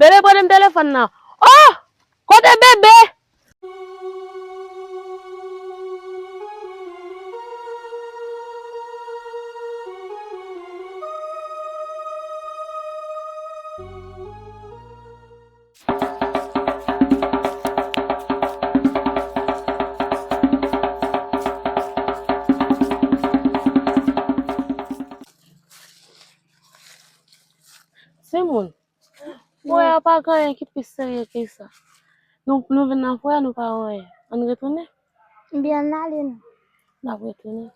Bébé prend le téléphone là. Oh! Côté bébé! C'est mon. Ouais, pas grand qui puisse sérieux que ça. Nous venons voir, nous pas ouais. On retourne? Bien allé, non. On va retourner.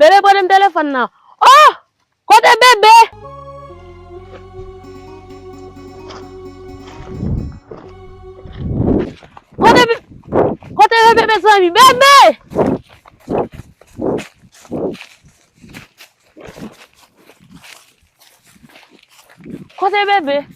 Bébé prend le téléphone là. Oh! Côté bébé! Côté bébé, mes amis. Bébé! Côté bébé.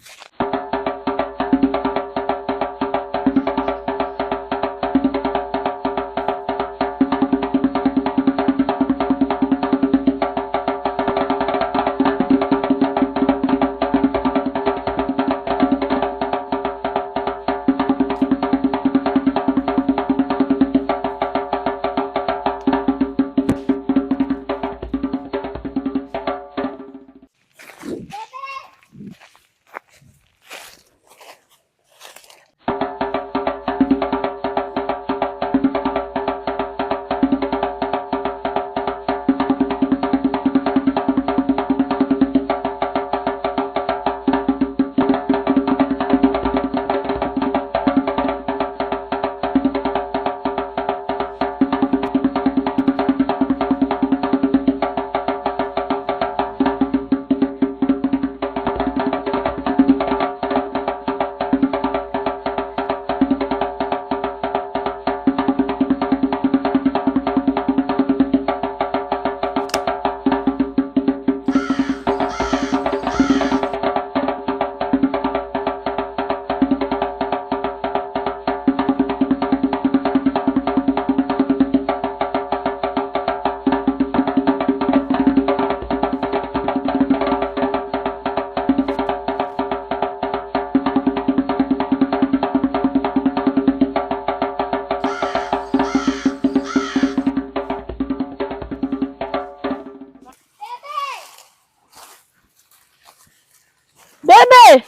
Bébé!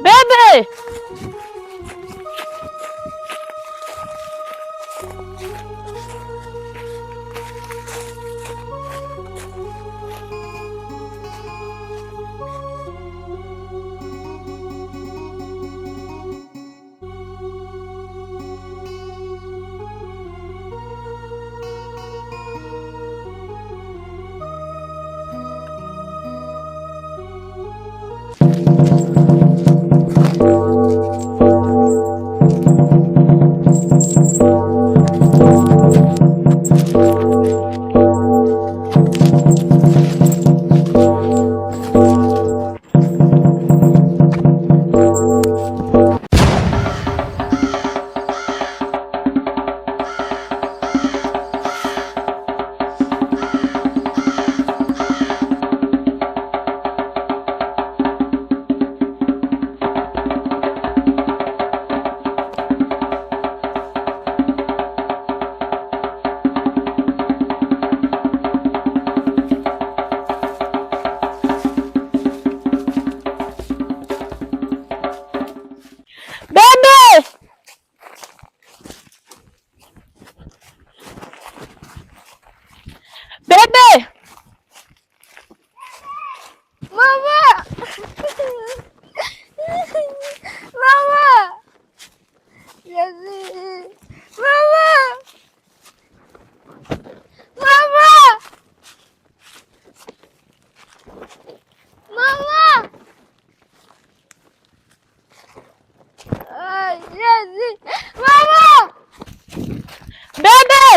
Bébé! Yes. Mama! Mama! Mama! Yes. Mama! Bebe!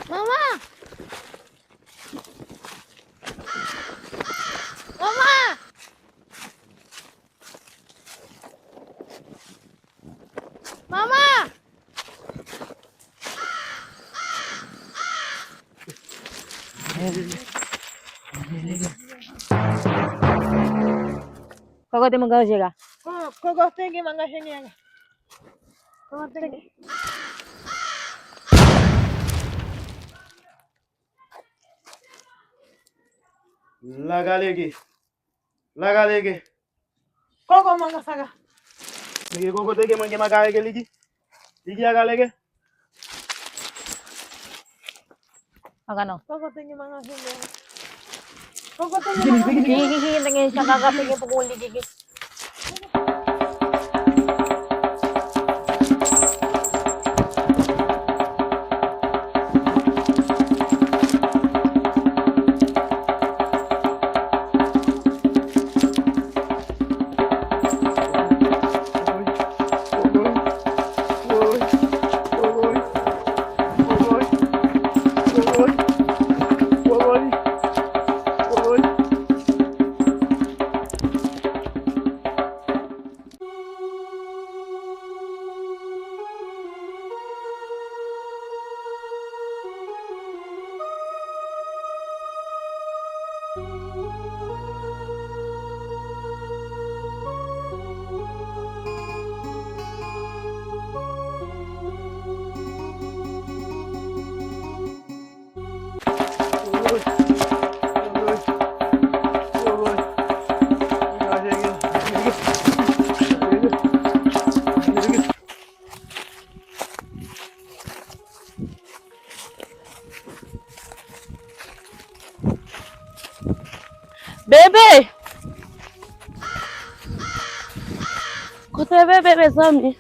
Mama! Mama! Mama! Kokote mangajega. Kokote ki manga sheniaga. Kokote. Laga legi. Koko manga saga. Legi koko tege mange maga legi. Legi aga legi. Magano? Kokote ki manga sheniaga. Kokote ki manga sheniaga. Gigi tingin siya kakapigin pukuli gigi. Bebe! Kote bebe zami.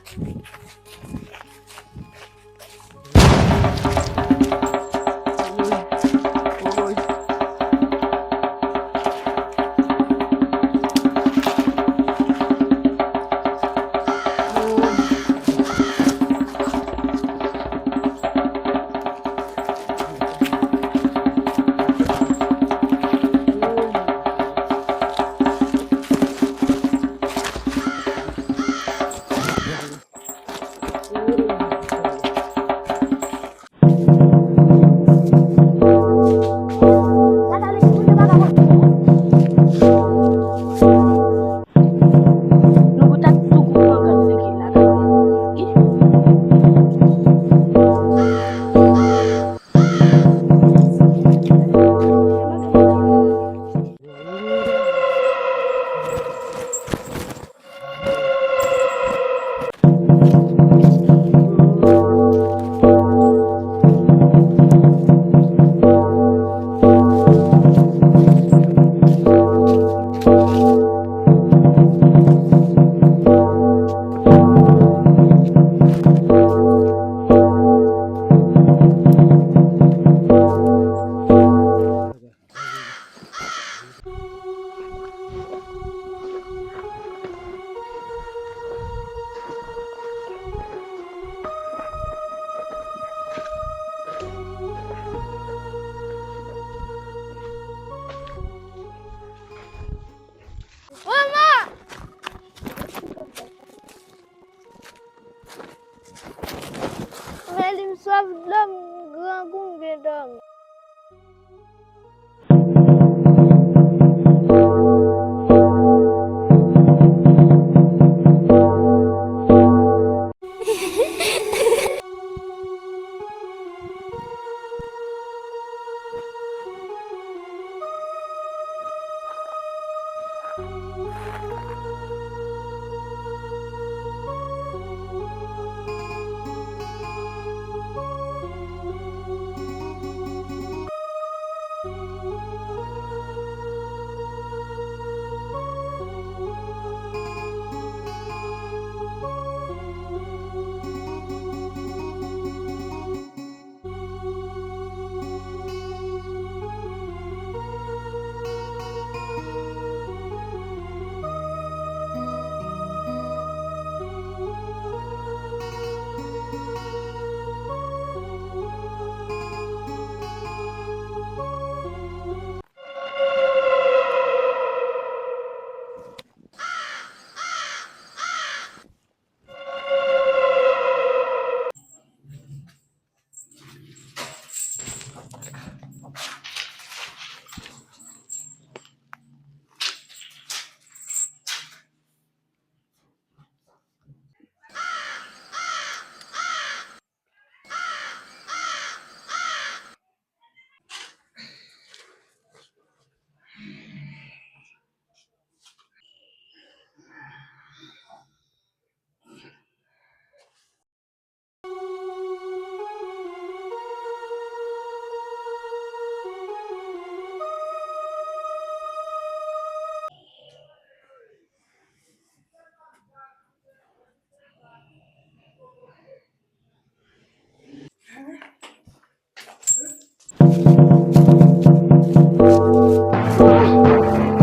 Mama! Elim soif dom, grand goût dom.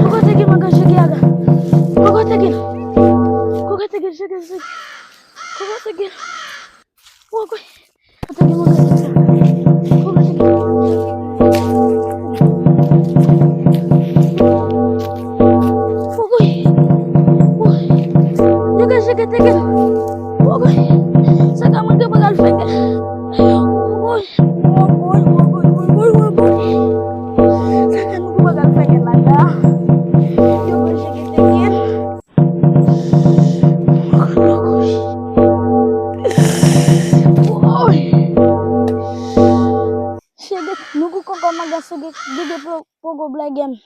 Kukategin magasigiaga. Kukategin. Kukategin sige. Kukategin. Wagoy. Kukategin magasigiaga. Kukategin. Wagoy. Wagoy. Jaga sige tegin. Wagoy. Saka magbagal feke. Wagoy. Wagoy. Saka magbagal feke lada. Jaga sige tegin. Sige, nunggu ko magasugit. Sige po, pogo blagyan.